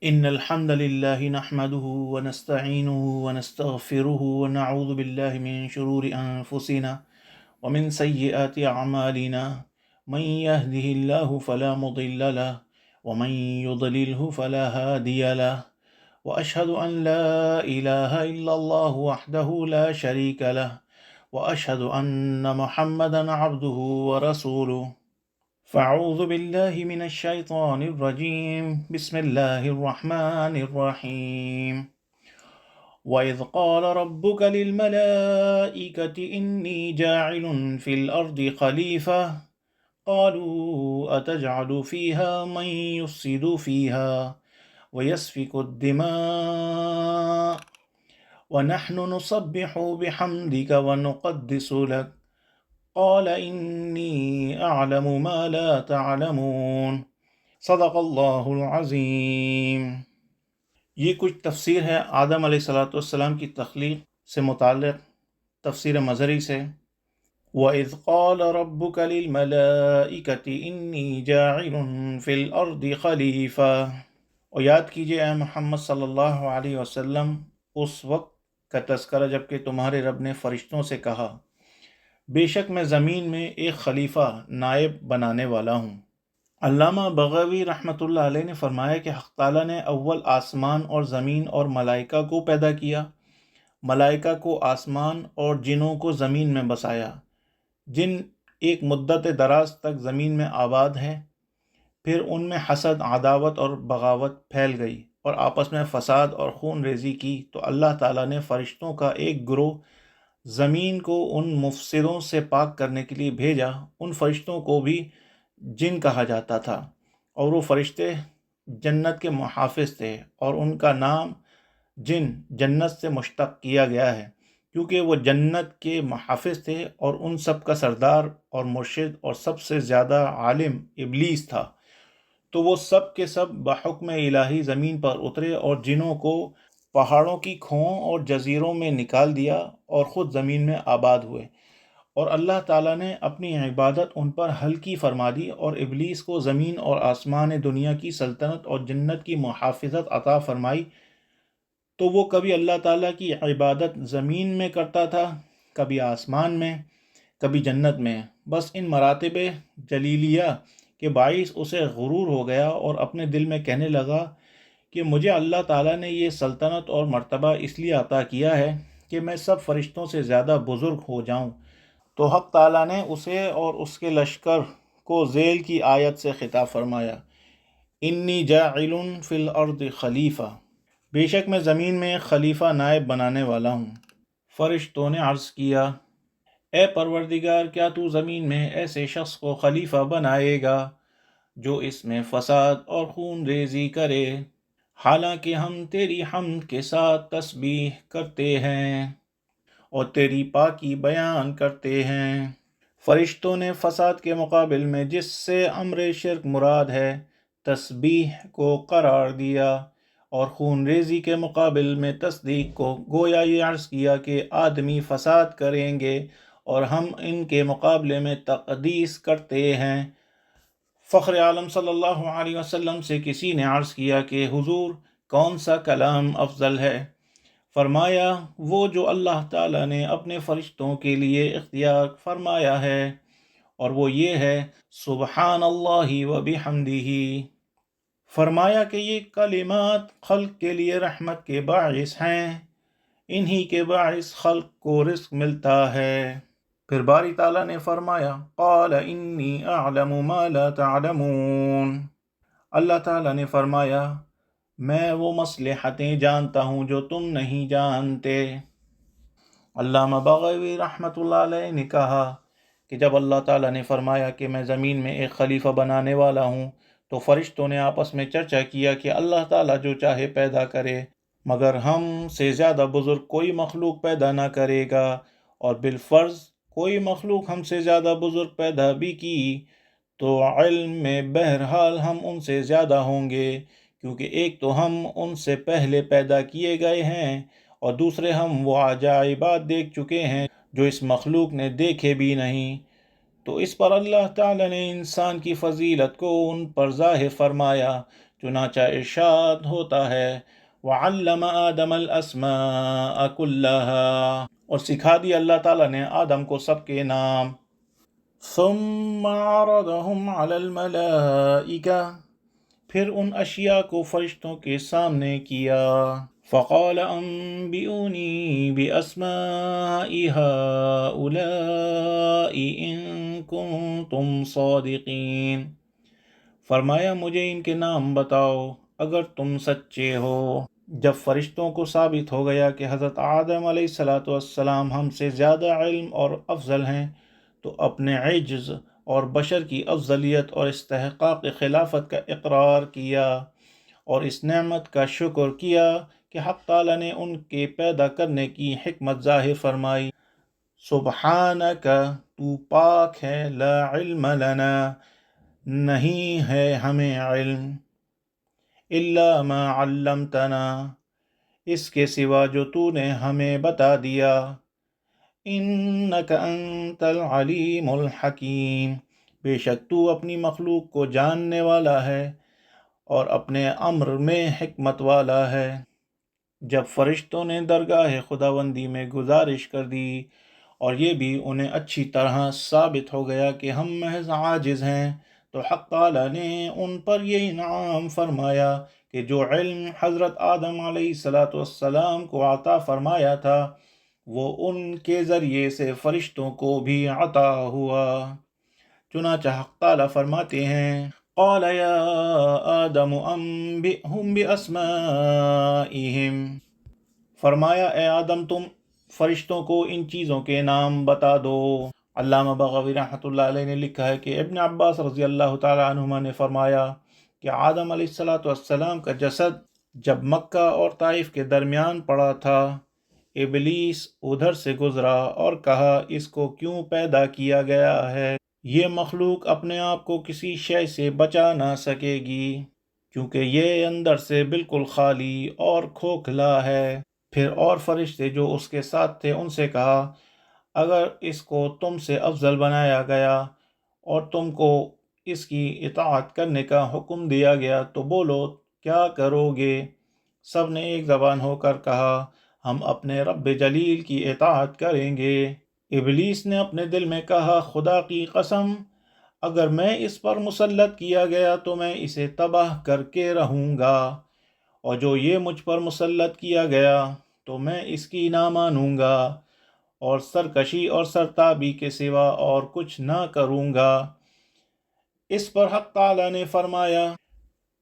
إن الحمد لله نحمده ونستعينه ونستغفره ونعوذ بالله من شرور أنفسنا ومن سيئات أعمالنا. من يهده الله فلا مضل له ومن يضلله فلا هادي له. وأشهد أن لا إله إلا الله وحده لا شريك له وأشهد أن محمدا عبده ورسوله. فأعوذ بالله من الشيطان الرجيم. بسم الله الرحمن الرحيم. وإذ قال ربك للملائكة إني جاعل في الأرض خليفة قالوا أتجعل فيها من يفسد فيها ويسفك الدماء ونحن نسبح بحمدك ونقدس لك قال إني أعلم ما لا تعلمون. صدق اللہ العظیم۔ یہ کچھ تفسیر ہے آدم علیہ الصلوۃ والسلام کی تخلیق سے متعلق، تفسیر مظہری سے۔ وَإِذْ قَالَ رَبُّكَ لِلْمَلَائِكَةِ إِنِّي جَاعِلٌ فِي الْأَرْضِ خَلِيفَةً۔ اور یاد کیجئے اے محمد صلی اللہ علیہ وسلم اس وقت کا تذکرہ جب کہ تمہارے رب نے فرشتوں سے کہا بے شک میں زمین میں ایک خلیفہ نائب بنانے والا ہوں۔ علامہ بغوی رحمۃ اللہ علیہ نے فرمایا کہ حق تعالیٰ نے اول آسمان اور زمین اور ملائکہ کو پیدا کیا، ملائکہ کو آسمان اور جنوں کو زمین میں بسایا۔ جن ایک مدت دراز تک زمین میں آباد ہیں، پھر ان میں حسد، عداوت اور بغاوت پھیل گئی اور آپس میں فساد اور خون ریزی کی، تو اللہ تعالیٰ نے فرشتوں کا ایک گروہ زمین کو ان مفسدوں سے پاک کرنے کے لیے بھیجا۔ ان فرشتوں کو بھی جن کہا جاتا تھا، اور وہ فرشتے جنت کے محافظ تھے، اور ان کا نام جن جنت سے مشتق کیا گیا ہے کیونکہ وہ جنت کے محافظ تھے، اور ان سب کا سردار اور مرشد اور سب سے زیادہ عالم ابلیس تھا۔ تو وہ سب کے سب بحکم الہی زمین پر اترے اور جنوں کو پہاڑوں کی کھوؤں اور جزیروں میں نکال دیا اور خود زمین میں آباد ہوئے، اور اللہ تعالیٰ نے اپنی عبادت ان پر ہلکی فرما دی اور ابلیس کو زمین اور آسمان دنیا کی سلطنت اور جنت کی محافظت عطا فرمائی۔ تو وہ کبھی اللہ تعالیٰ کی عبادت زمین میں کرتا تھا، کبھی آسمان میں، کبھی جنت میں۔ بس ان مراتب جلیلیہ کے باعث اسے غرور ہو گیا اور اپنے دل میں کہنے لگا کہ مجھے اللہ تعالیٰ نے یہ سلطنت اور مرتبہ اس لیے عطا کیا ہے کہ میں سب فرشتوں سے زیادہ بزرگ ہو جاؤں۔ تو حق تعالیٰ نے اسے اور اس کے لشکر کو ذیل کی آیت سے خطاب فرمایا، انی جاعل فی الارض خلیفہ، بے شک میں زمین میں ایک خلیفہ نائب بنانے والا ہوں۔ فرشتوں نے عرض کیا، اے پروردگار، کیا تو زمین میں ایسے شخص کو خلیفہ بنائے گا جو اس میں فساد اور خون ریزی کرے، حالانکہ ہم تیری حمد کے ساتھ تسبیح کرتے ہیں اور تیری پاکی بیان کرتے ہیں۔ فرشتوں نے فساد کے مقابل میں جس سے امر شرک مراد ہے تسبیح کو قرار دیا، اور خون ریزی کے مقابل میں تصدیق کو، گویا یہ عرض کیا کہ آدمی فساد کریں گے اور ہم ان کے مقابلے میں تقدیس کرتے ہیں۔ فخر عالم صلی اللہ علیہ وسلم سے کسی نے عرض کیا کہ حضور، کون سا کلام افضل ہے؟ فرمایا، وہ جو اللہ تعالیٰ نے اپنے فرشتوں کے لیے اختیار فرمایا ہے، اور وہ یہ ہے سبحان اللہ و بحمدہ۔ فرمایا کہ یہ کلمات خلق کے لیے رحمت کے باعث ہیں، انہی کے باعث خلق کو رزق ملتا ہے۔ پھر باری تعالیٰ نے فرمایا، قال انی اعلم ما لا تعلمون۔ اللہ تعالیٰ نے فرمایا، میں وہ مصلحتیں جانتا ہوں جو تم نہیں جانتے۔ علامہ بغوی رحمۃ اللہ علیہ نے کہا کہ جب اللہ تعالیٰ نے فرمایا کہ میں زمین میں ایک خلیفہ بنانے والا ہوں، تو فرشتوں نے آپس میں چرچا کیا کہ اللہ تعالیٰ جو چاہے پیدا کرے، مگر ہم سے زیادہ بزرگ کوئی مخلوق پیدا نہ کرے گا، اور بالفرض کوئی مخلوق ہم سے زیادہ بزرگ پیدا بھی کی تو علم میں بہرحال ہم ان سے زیادہ ہوں گے، کیونکہ ایک تو ہم ان سے پہلے پیدا کیے گئے ہیں، اور دوسرے ہم وہ عجائبات دیکھ چکے ہیں جو اس مخلوق نے دیکھے بھی نہیں۔ تو اس پر اللہ تعالیٰ نے انسان کی فضیلت کو ان پر ظاہر فرمایا، چنانچہ ارشاد ہوتا ہے وَعَلَّمَ آدَمَ الْأَسْمَاءَ كُلَّهَا، اور سکھا دیا اللہ تعالیٰ نے آدم کو سب کے نام. ثُمَّ عَرَضَهُمْ عَلَى الْمَلَائِكَةِ، پھر ان اشیاء کو فرشتوں کے سامنے کیا. فَقَالَ أَنبِئُونِي بِأَسْمَاءِ هَؤُلَاءِ إِن كُنتُمْ صَادِقِينَ، فرمایا مجھے ان کے نام بتاؤ اگر تم سچے ہو. جب فرشتوں کو ثابت ہو گیا کہ حضرت آدم علیہ السلام ہم سے زیادہ علم اور افضل ہیں، تو اپنے عجز اور بشر کی افضلیت اور استحقاق خلافت کا اقرار کیا، اور اس نعمت کا شکر کیا کہ حق تعالیٰ نے ان کے پیدا کرنے کی حکمت ظاہر فرمائی. سبحانک، تو پاک ہے، لا علم لنا، نہیں ہے ہمیں علم، الا ما علمتنا، اس کے سوا جو تو نے ہمیں بتا دیا، انک انت العلیم الحکیم، بے شک تو اپنی مخلوق کو جاننے والا ہے اور اپنے امر میں حکمت والا ہے. جب فرشتوں نے درگاہ خداوندی میں گزارش کر دی اور یہ بھی انہیں اچھی طرح ثابت ہو گیا کہ ہم محض عاجز ہیں، تو حق تعالیٰ نے ان پر یہ انعام فرمایا کہ جو علم حضرت آدم علیہ السلام کو عطا فرمایا تھا وہ ان کے ذریعے سے فرشتوں کو بھی عطا ہوا. چنانچہ حق تعالیٰ فرماتے ہیں قال یا آدم انبئہم باسمائہم، فرمایا اے آدم تم فرشتوں کو ان چیزوں کے نام بتا دو. علامہ بغوی رحمۃ اللہ علیہ نے لکھا ہے کہ ابن عباس رضی اللہ تعالی عنہما نے فرمایا کہ آدم علیہ السلام کا جسد جب مکہ اور طائف کے درمیان پڑا تھا، ابلیس ادھر سے گزرا اور کہا اس کو کیوں پیدا کیا گیا ہے، یہ مخلوق اپنے آپ کو کسی شے سے بچا نہ سکے گی کیونکہ یہ اندر سے بالکل خالی اور کھوکھلا ہے. پھر اور فرشتے جو اس کے ساتھ تھے ان سے کہا اگر اس کو تم سے افضل بنایا گیا اور تم کو اس کی اطاعت کرنے کا حکم دیا گیا تو بولو کیا کرو گے؟ سب نے ایک زبان ہو کر کہا ہم اپنے رب جلیل کی اطاعت کریں گے. ابلیس نے اپنے دل میں کہا خدا کی قسم اگر میں اس پر مسلط کیا گیا تو میں اسے تباہ کر کے رہوں گا، اور جو یہ مجھ پر مسلط کیا گیا تو میں اس کی نہ مانوں گا اور سرکشی اور سرتابی کے سوا اور کچھ نہ کروں گا. اس پر حق تعالیٰ نے فرمایا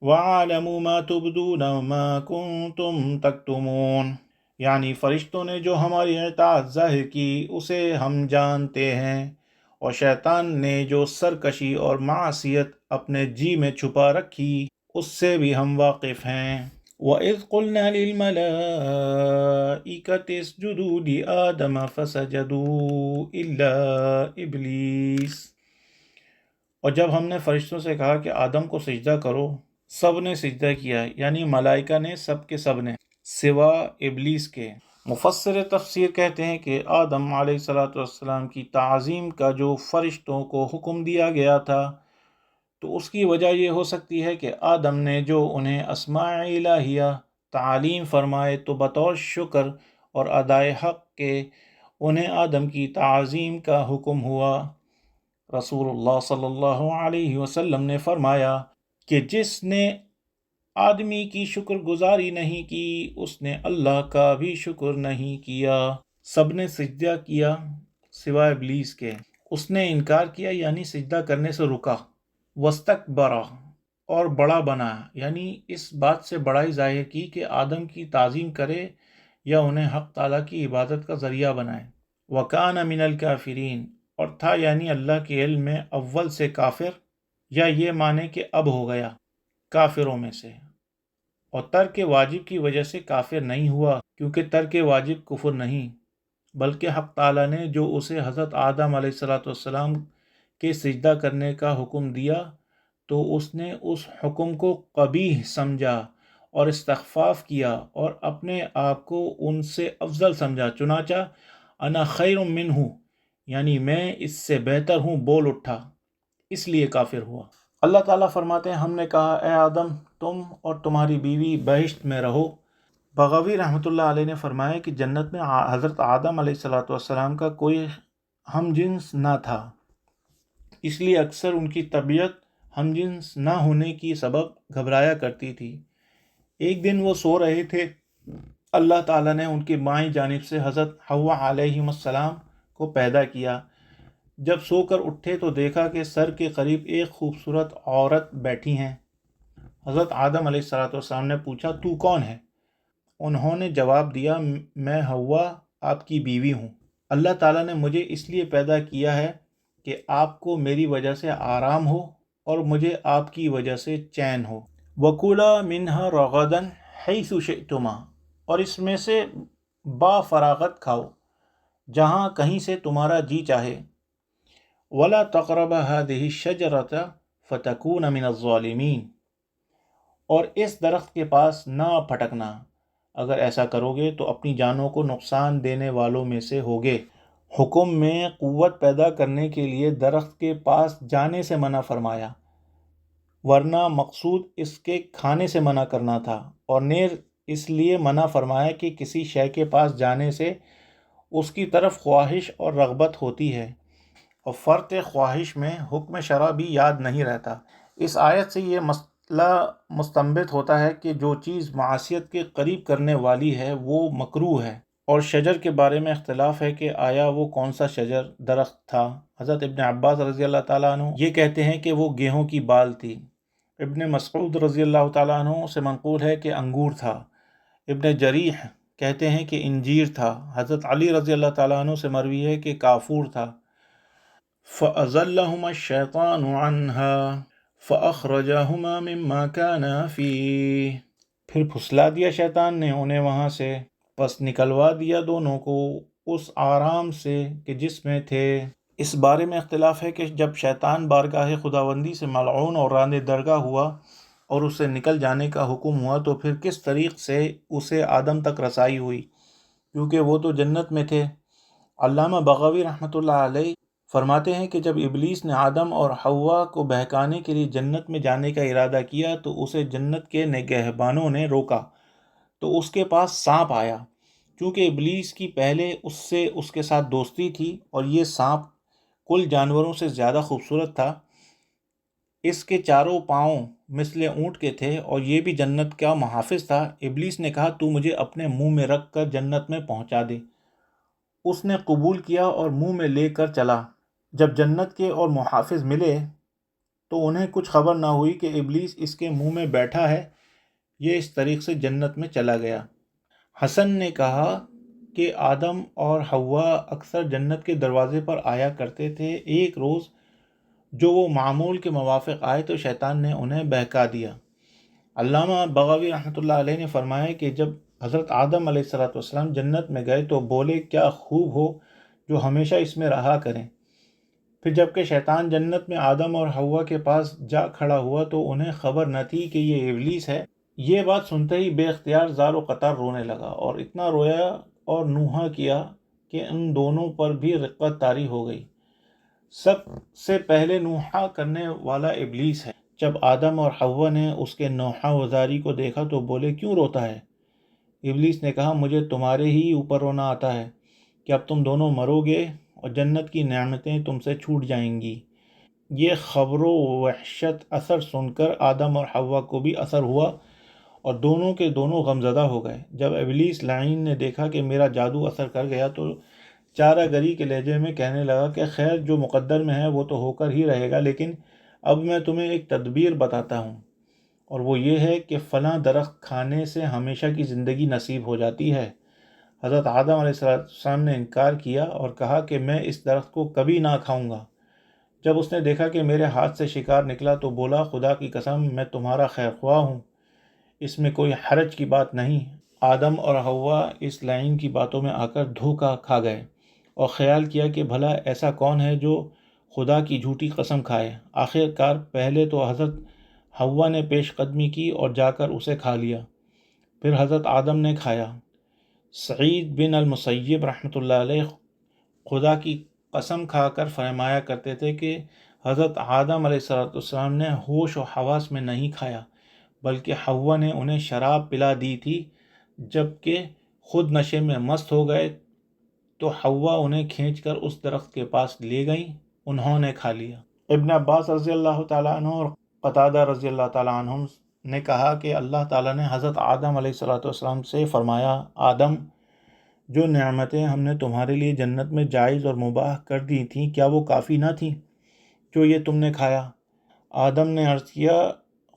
وَعَالَمُوا مَا تُبْدُونَ وَمَا كُنْتُمْ تَكْتُمُونَ، یعنی فرشتوں نے جو ہماری اطاعت ظاہر کی اسے ہم جانتے ہیں، اور شیطان نے جو سرکشی اور معصیت اپنے جی میں چھپا رکھی اس سے بھی ہم واقف ہیں. وَإِذْ قُلْنَا لِلْمَلَائِكَةِ اسْجُدُوا لِآدَمَ فَسَجَدُوا إِلَّا إِبْلِيسَ، اور جب ہم نے فرشتوں سے کہا کہ آدم کو سجدہ کرو سب نے سجدہ کیا، یعنی ملائکہ نے سب کے سب نے سوا ابلیس کے. مفسر تفسیر کہتے ہیں کہ آدم علیہ السلام کی تعظیم کا جو فرشتوں کو حکم دیا گیا تھا تو اس کی وجہ یہ ہو سکتی ہے کہ آدم نے جو انہیں اسماء الہیہ تعلیم فرمائے تو بطور شکر اور ادائے حق کے انہیں آدم کی تعظیم کا حکم ہوا. رسول اللہ صلی اللہ علیہ وسلم نے فرمایا کہ جس نے آدمی کی شکر گزاری نہیں کی اس نے اللہ کا بھی شکر نہیں کیا. سب نے سجدہ کیا سوائے ابلیس کے، اس نے انکار کیا یعنی سجدہ کرنے سے رکا. واستکبر، اور بڑا بنا، یعنی اس بات سے بڑائی ظاہر کی کہ آدم کی تعظیم کرے یا انہیں حق تعالیٰ کی عبادت کا ذریعہ بنائے. وَكَانَ مِنَ الْكَافِرِينَ، اور تھا یعنی اللہ کے علم میں اول سے کافر، یا یہ معنی کہ اب ہو گیا کافروں میں سے، اور ترک واجب کی وجہ سے کافر نہیں ہوا کیونکہ ترک واجب کفر نہیں، بلکہ حق تعالیٰ نے جو اسے حضرت آدم علیہ السلام کے سجدہ کرنے کا حکم دیا تو اس نے اس حکم کو قبیح سمجھا اور استخفاف کیا اور اپنے آپ کو ان سے افضل سمجھا. چنانچہ انا خیر منہ، یعنی میں اس سے بہتر ہوں بول اٹھا، اس لیے کافر ہوا. اللہ تعالیٰ فرماتے ہیں ہم نے کہا اے آدم تم اور تمہاری بیوی بہشت میں رہو۔ بغوی رحمۃ اللہ علیہ نے فرمایا کہ جنت میں حضرت آدم علیہ السلام کا کوئی ہم جنس نہ تھا، اس لیے اکثر ان کی طبیعت ہم جنس نہ ہونے کی سبب گھبرایا کرتی تھی۔ ایک دن وہ سو رہے تھے، اللہ تعالیٰ نے ان کی بائیں جانب سے حضرت حوا علیہ السلام کو پیدا کیا۔ جب سو کر اٹھے تو دیکھا کہ سر کے قریب ایک خوبصورت عورت بیٹھی ہیں۔ حضرت آدم علیہ السلام نے پوچھا، تو کون ہے؟ انہوں نے جواب دیا، میں حوا آپ کی بیوی ہوں۔ اللہ تعالیٰ نے مجھے اس لیے پیدا کیا ہے کہ آپ کو میری وجہ سے آرام ہو اور مجھے آپ کی وجہ سے چین ہو۔ وَكُلَا مِنْهَا رَغَدًا حَيْثُ شِئْتُمَا، اور اس میں سے با فراغت کھاؤ جہاں کہیں سے تمہارا جی چاہے۔ وَلَا تَقْرَبَا هَذِهِ الشَّجَرَةَ فَتَكُونَ مِنَ الظَّالِمِينَ، اور اس درخت کے پاس نہ پھٹکنا، اگر ایسا کرو گے تو اپنی جانوں کو نقصان دینے والوں میں سے ہوگے۔ حکم میں قوت پیدا کرنے کے لیے درخت کے پاس جانے سے منع فرمایا، ورنہ مقصود اس کے کھانے سے منع کرنا تھا، اور نیر اس لیے منع فرمایا کہ کسی شے کے پاس جانے سے اس کی طرف خواہش اور رغبت ہوتی ہے، اور فرط خواہش میں حکم شرع بھی یاد نہیں رہتا۔ اس آیت سے یہ مسئلہ مستنبط ہوتا ہے کہ جو چیز معصیت کے قریب کرنے والی ہے وہ مکروہ ہے، اور شجر کے بارے میں اختلاف ہے کہ آیا وہ کون سا شجر درخت تھا۔ حضرت ابن عباس رضی اللہ تعالیٰ عنہ یہ کہتے ہیں کہ وہ گیہوں کی بال تھی۔ ابن مسعود رضی اللہ تعالیٰ عنہ سے منقول ہے کہ انگور تھا۔ ابن جریح کہتے ہیں کہ انجیر تھا۔ حضرت علی رضی اللہ تعالیٰ عنہ سے مروی ہے کہ کافور تھا۔ فَأَزَلَّهُمَا الشَّيْطَانُ عَنْهَا فَأَخْرَجَهُمَا مِمَّا كَانَا فِيهِ، پھر پھسلا دیا شیطان نے انہیں وہاں سے، پس نکلوا دیا دونوں کو اس آرام سے کہ جس میں تھے۔ اس بارے میں اختلاف ہے کہ جب شیطان بارگاہ خداوندی سے ملعون اور راندِ درگاہ ہوا اور اسے نکل جانے کا حکم ہوا تو پھر کس طریق سے اسے آدم تک رسائی ہوئی، کیونکہ وہ تو جنت میں تھے۔ علامہ بغوی رحمۃ اللہ علیہ فرماتے ہیں کہ جب ابلیس نے آدم اور حوا کو بہکانے کے لیے جنت میں جانے کا ارادہ کیا تو اسے جنت کے نگہبانوں نے روکا، تو اس کے پاس سانپ آیا۔ چونکہ ابلیس کی پہلے اس کے ساتھ دوستی تھی اور یہ سانپ کل جانوروں سے زیادہ خوبصورت تھا، اس کے چاروں پاؤں مثل اونٹ کے تھے اور یہ بھی جنت کا محافظ تھا۔ ابلیس نے کہا، تو مجھے اپنے منہ میں رکھ کر جنت میں پہنچا دے۔ اس نے قبول کیا اور منہ میں لے کر چلا۔ جب جنت کے اور محافظ ملے تو انہیں کچھ خبر نہ ہوئی کہ ابلیس اس کے منہ میں بیٹھا ہے۔ یہ اس طریق سے جنت میں چلا گیا۔ حسن نے کہا کہ آدم اور حوا اکثر جنت کے دروازے پر آیا کرتے تھے۔ ایک روز جو وہ معمول کے موافق آئے تو شیطان نے انہیں بہکا دیا۔ علامہ بغوی رحمۃ اللہ علیہ نے فرمایا کہ جب حضرت آدم علیہ السلام جنت میں گئے تو بولے، کیا خوب ہو جو ہمیشہ اس میں رہا کریں۔ پھر جب کہ شیطان جنت میں آدم اور حوا کے پاس جا کھڑا ہوا تو انہیں خبر نہ تھی کہ یہ ابلیس ہے۔ یہ بات سنتے ہی بے اختیار زار و قطار رونے لگا، اور اتنا رویا اور نوحہ کیا کہ ان دونوں پر بھی رقت طاری ہو گئی۔ سب سے پہلے نوحہ کرنے والا ابلیس ہے۔ جب آدم اور حوا نے اس کے نوحہ وزاری کو دیکھا تو بولے، کیوں روتا ہے؟ ابلیس نے کہا، مجھے تمہارے ہی اوپر رونا آتا ہے کہ اب تم دونوں مرو گے اور جنت کی نعمتیں تم سے چھوٹ جائیں گی۔ یہ خبر و وحشت اثر سن کر آدم اور حوا کو بھی اثر ہوا اور دونوں کے دونوں غمزدہ ہو گئے۔ جب ابلیس لعین نے دیکھا کہ میرا جادو اثر کر گیا تو چارہ گری کے لہجے میں کہنے لگا کہ خیر، جو مقدر میں ہے وہ تو ہو کر ہی رہے گا، لیکن اب میں تمہیں ایک تدبیر بتاتا ہوں، اور وہ یہ ہے کہ فلاں درخت کھانے سے ہمیشہ کی زندگی نصیب ہو جاتی ہے۔ حضرت آدم علیہ السلام نے انکار کیا اور کہا کہ میں اس درخت کو کبھی نہ کھاؤں گا۔ جب اس نے دیکھا کہ میرے ہاتھ سے شکار نکلا تو بولا، خدا کی قسم میں تمہارا خیر خواہ ہوں، اس میں کوئی حرج کی بات نہیں۔ آدم اور حوا اس لعین کی باتوں میں آ کر دھوکہ کھا گئے اور خیال کیا کہ بھلا ایسا کون ہے جو خدا کی جھوٹی قسم کھائے۔ آخر کار پہلے تو حضرت حوا نے پیش قدمی کی اور جا کر اسے کھا لیا، پھر حضرت آدم نے کھایا۔ سعید بن المسیب رحمۃ اللہ علیہ خدا کی قسم کھا کر فرمایا کرتے تھے کہ حضرت آدم علیہ السلام نے ہوش و حواس میں نہیں کھایا بلکہ حوا نے انہیں شراب پلا دی تھی، جب کہ خود نشے میں مست ہو گئے تو حوا انہیں کھینچ کر اس درخت کے پاس لے گئیں، انہوں نے کھا لیا۔ ابن عباس رضی اللہ تعالیٰ عنہ اور قتادہ رضی اللہ تعالیٰ عنہ نے کہا کہ اللہ تعالیٰ نے حضرت آدم علیہ السلام سے فرمایا، آدم، جو نعمتیں ہم نے تمہارے لیے جنت میں جائز اور مباح کر دی تھیں، کیا وہ کافی نہ تھیں جو یہ تم نے کھایا؟ آدم نے عرض کیا،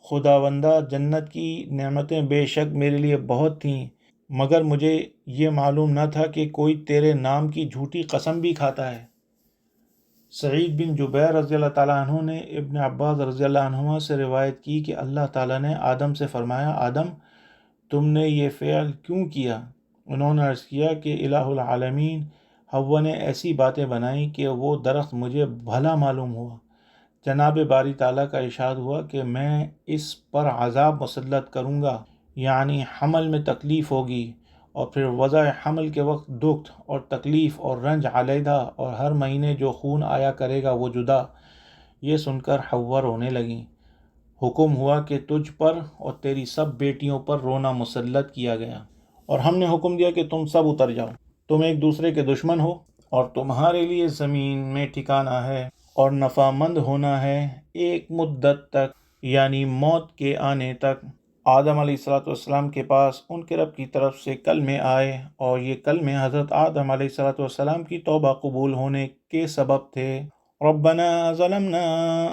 خداوندہ، جنت کی نعمتیں بے شک میرے لیے بہت تھیں، مگر مجھے یہ معلوم نہ تھا کہ کوئی تیرے نام کی جھوٹی قسم بھی کھاتا ہے۔ سعید بن جبیر رضی اللہ تعالیٰ عنہ نے ابن عباس رضی اللہ عنہما سے روایت کی کہ اللہ تعالیٰ نے آدم سے فرمایا، آدم، تم نے یہ فعل کیوں کیا؟ انہوں نے عرض کیا کہ الہ العالمین، حوا نے ایسی باتیں بنائیں کہ وہ درخت مجھے بھلا معلوم ہوا۔ جناب باری تعالیٰ کا ارشاد ہوا کہ میں اس پر عذاب مسلط کروں گا، یعنی حمل میں تکلیف ہوگی، اور پھر وضع حمل کے وقت دکھ اور تکلیف اور رنج علیحدہ، اور ہر مہینے جو خون آیا کرے گا وہ جدا۔ یہ سن کر حوا رونے لگیں۔ حکم ہوا کہ تجھ پر اور تیری سب بیٹیوں پر رونا مسلط کیا گیا، اور ہم نے حکم دیا کہ تم سب اتر جاؤ، تم ایک دوسرے کے دشمن ہو، اور تمہارے لیے زمین میں ٹھکانہ ہے اور نفع مند ہونا ہے ایک مدت تک، یعنی موت کے آنے تک۔ آدم علیہ السلام کے پاس ان کے رب کی طرف سے کلمے آئے، اور یہ کلمے حضرت آدم علیہ السلام کی توبہ قبول ہونے کے سبب تھے۔ ربنا ظلمنا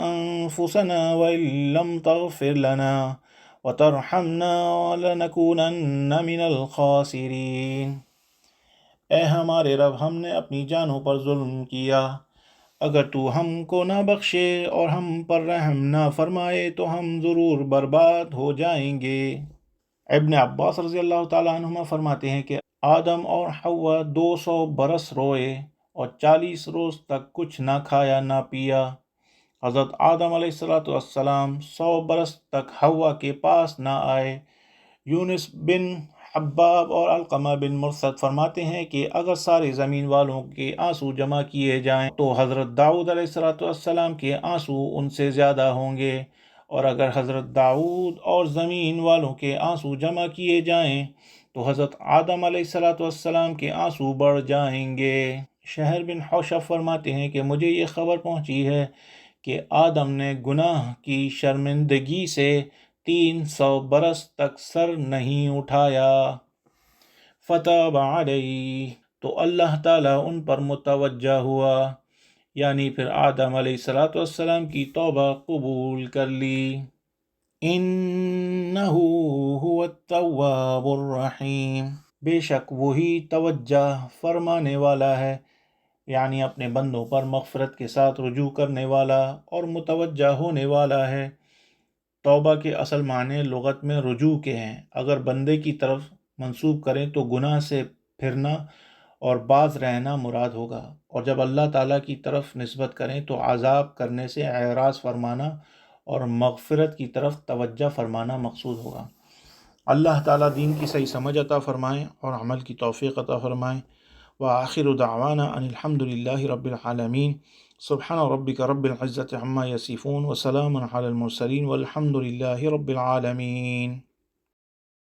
انفسنا وان لم تغفر لنا وترحمنا لنكونن من الخاسرین۔ اے ہمارے رب، ہم نے اپنی جانوں پر ظلم کیا، اگر تو ہم کو نہ بخشے اور ہم پر رحم نہ فرمائے تو ہم ضرور برباد ہو جائیں گے۔ ابن عباس رضی اللہ تعالیٰ عنہما فرماتے ہیں کہ آدم اور حوا 200 برس روئے اور 40 روز تک کچھ نہ کھایا نہ پیا۔ حضرت آدم علیہ السلام 100 برس تک حوا کے پاس نہ آئے۔ یونس بن حباب اور علقمہ بن مرثد فرماتے ہیں کہ اگر سارے زمین والوں کے آنسو جمع کیے جائیں تو حضرت داؤد علیہ السلام کے آنسو ان سے زیادہ ہوں گے، اور اگر حضرت داؤد اور زمین والوں کے آنسو جمع کیے جائیں تو حضرت آدم علیہ السلام کے آنسو بڑھ جائیں گے۔ شہر بن حوشب فرماتے ہیں کہ مجھے یہ خبر پہنچی ہے کہ آدم نے گناہ کی شرمندگی سے 300 برس تک سر نہیں اٹھایا۔ فتاب علیہ، تو اللہ تعالیٰ ان پر متوجہ ہوا، یعنی پھر آدم علیہ السلام کی توبہ قبول کر لی۔ انہ هو التواب الرحیم، بے شک وہی توجہ فرمانے والا ہے، یعنی اپنے بندوں پر مغفرت کے ساتھ رجوع کرنے والا اور متوجہ ہونے والا ہے۔ توبہ کے اصل معنی لغت میں رجوع کے ہیں۔ اگر بندے کی طرف منسوب کریں تو گناہ سے پھرنا اور باز رہنا مراد ہوگا، اور جب اللہ تعالیٰ کی طرف نسبت کریں تو عذاب کرنے سے اعراض فرمانا اور مغفرت کی طرف توجہ فرمانا مقصود ہوگا۔ اللہ تعالیٰ دین کی صحیح سمجھ عطا فرمائیں اور عمل کی توفیق عطا فرمائیں۔ وآخر دعوانا ان الحمد للہ رب العالمین۔ سبحان ربک رب العزة عما یصفون وسلام علی المرسلین والحمد للہ رب العالمین۔